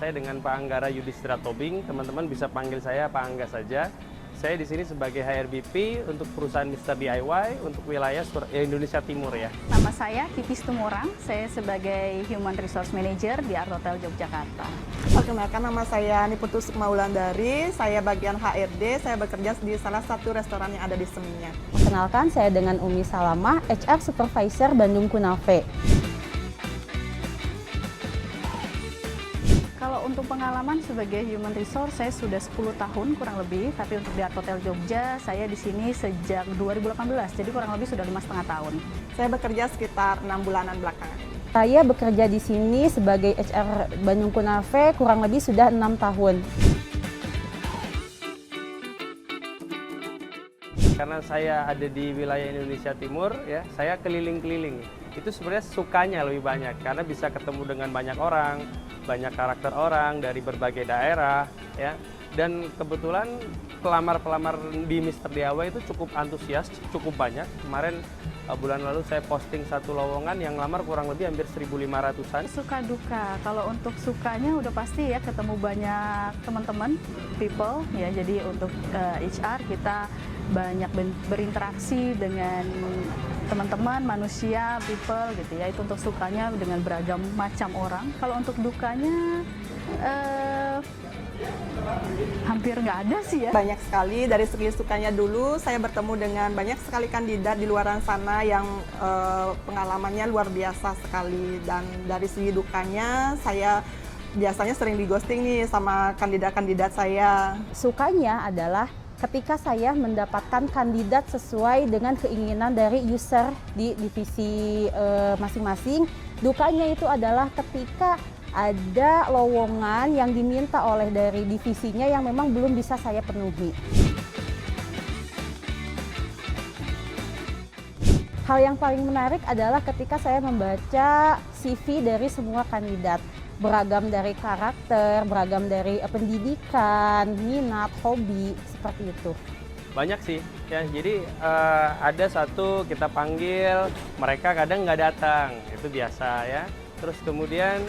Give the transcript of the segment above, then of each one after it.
saya dengan Pak Anggara Yudhistira Tobing. Teman-teman bisa panggil saya Pak Angga saja. Saya di sini sebagai HRBP untuk perusahaan Mr. DIY untuk wilayah Indonesia Timur ya. Nama saya Titis Tumorang, saya sebagai Human Resource Manager di Art Hotel Yogyakarta. Perkenalkan, nama saya Niputus Sukmawulandari, saya bagian HRD, saya bekerja di salah satu restoran yang ada di Seminyak. Perkenalkan, saya dengan Umi Salamah, HR Supervisor Bandung Kunafe. Kalau untuk pengalaman sebagai Human Resource, saya sudah 10 tahun kurang lebih, tapi untuk di Art Hotel Jogja, saya di sini sejak 2018, jadi kurang lebih sudah 5,5 tahun. Saya bekerja sekitar 6 bulanan belakangan. Saya bekerja di sini sebagai HR Bandung Kunafe kurang lebih sudah 6 tahun. Karena saya ada di wilayah Indonesia Timur, ya, saya keliling-keliling. Itu sebenarnya sukanya lebih banyak, karena bisa ketemu dengan banyak orang, banyak karakter orang dari berbagai daerah, ya. Dan kebetulan pelamar-pelamar di Mr. DIY itu cukup antusias, cukup banyak. Kemarin bulan lalu saya posting satu lowongan yang lamar kurang lebih hampir 1.500-an. Suka duka, kalau untuk sukanya udah pasti ya ketemu banyak teman-teman, people, ya. Jadi untuk HR kita banyak berinteraksi dengan teman-teman, manusia, people gitu ya. Itu untuk sukanya dengan beragam macam orang. Kalau untuk dukanya hampir nggak ada sih ya. Banyak sekali, dari segi sukanya dulu saya bertemu dengan banyak sekali kandidat di luar sana yang pengalamannya luar biasa sekali. Dan dari segi dukanya saya biasanya sering di ghosting nih sama kandidat-kandidat saya. Sukanya adalah ketika saya mendapatkan kandidat sesuai dengan keinginan dari user di divisi masing-masing. Dukanya itu adalah ketika ada lowongan yang diminta oleh dari divisinya yang memang belum bisa saya penuhi. Hal yang paling menarik adalah ketika saya membaca CV dari semua kandidat. Beragam dari karakter, beragam dari pendidikan, minat, hobi, seperti itu. Banyak sih, ya. Jadi ada satu kita panggil, mereka kadang nggak datang, itu biasa ya. Terus kemudian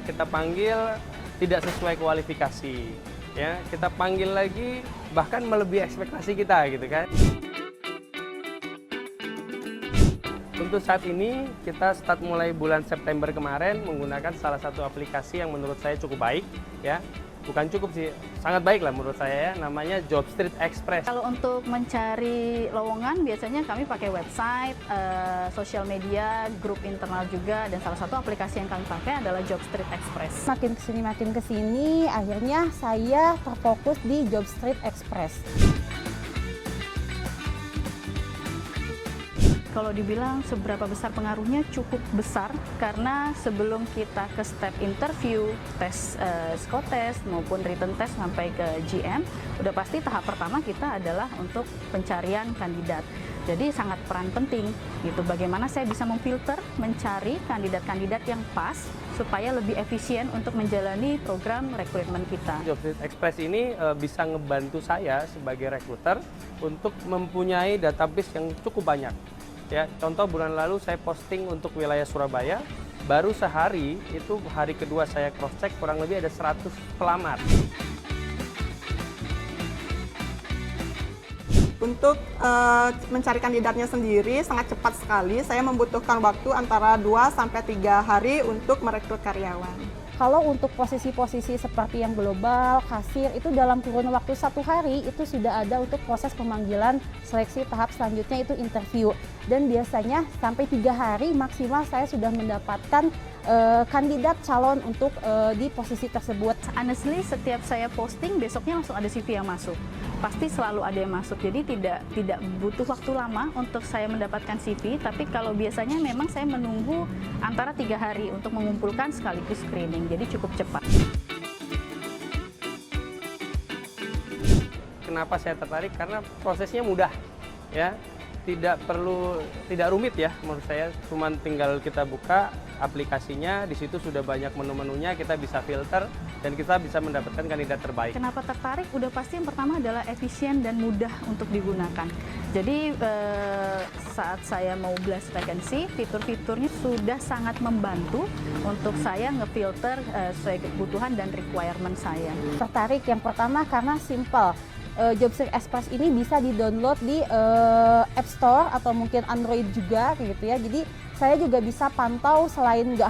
kita panggil tidak sesuai kualifikasi, ya. Kita panggil lagi bahkan melebihi ekspektasi kita, gitu kan. Untuk saat ini kita start mulai bulan September kemarin menggunakan salah satu aplikasi yang menurut saya cukup baik, ya. Bukan cukup sih, sangat baik lah menurut saya ya, namanya Jobstreet Express. Kalau untuk mencari lowongan biasanya kami pakai website, sosial media, grup internal juga, dan salah satu aplikasi yang kami pakai adalah Jobstreet Express. Makin kesini, akhirnya saya terfokus di Jobstreet Express. Kalau dibilang seberapa besar pengaruhnya, cukup besar, karena sebelum kita ke step interview, tes psikotest maupun written test sampai ke GM, udah pasti tahap pertama kita adalah untuk pencarian kandidat. Jadi sangat peran penting gitu, bagaimana saya bisa memfilter, mencari kandidat-kandidat yang pas supaya lebih efisien untuk menjalani program rekrutmen kita. Jobstreet Express ini bisa ngebantu saya sebagai rekruter untuk mempunyai database yang cukup banyak. Ya, contoh bulan lalu saya posting untuk wilayah Surabaya, baru sehari itu hari kedua saya cross check kurang lebih ada 100 pelamar. Untuk mencari kandidatnya sendiri sangat cepat sekali, saya membutuhkan waktu antara 2-3 hari untuk merekrut karyawan. Kalau untuk posisi-posisi seperti yang global, kasir, itu dalam kurun waktu 1 hari itu sudah ada untuk proses pemanggilan seleksi tahap selanjutnya itu interview. Dan biasanya sampai 3 hari maksimal saya sudah mendapatkan kandidat calon untuk di posisi tersebut. Honestly, setiap saya posting besoknya langsung ada CV yang masuk. Pasti selalu ada yang masuk, jadi tidak butuh waktu lama untuk saya mendapatkan CV. Tapi kalau biasanya memang saya menunggu antara 3 hari untuk mengumpulkan sekaligus screening, jadi cukup cepat. Kenapa saya tertarik? Karena prosesnya mudah, ya. Tidak rumit ya menurut saya, cuman tinggal kita buka aplikasinya, di situ sudah banyak menu-menunya, kita bisa filter dan kita bisa mendapatkan kandidat terbaik. Kenapa tertarik? Udah pasti yang pertama adalah efisien dan mudah untuk digunakan. Jadi saat saya mau blast vacancy, fitur-fiturnya sudah sangat membantu untuk saya ngefilter sesuai kebutuhan dan requirement saya. Tertarik yang pertama karena simple. Jobstreet Express ini bisa di-download di App Store atau mungkin Android juga gitu ya. Jadi saya juga bisa pantau selain nggak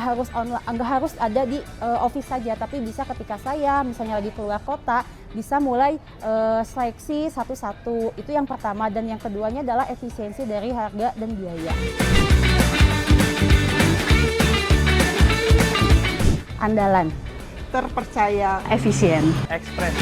harus ada di office saja, tapi bisa ketika saya misalnya lagi keluar kota bisa mulai seleksi satu-satu. Itu yang pertama, dan yang keduanya adalah efisiensi dari harga dan biaya. Andalan, terpercaya, Efisien. Express.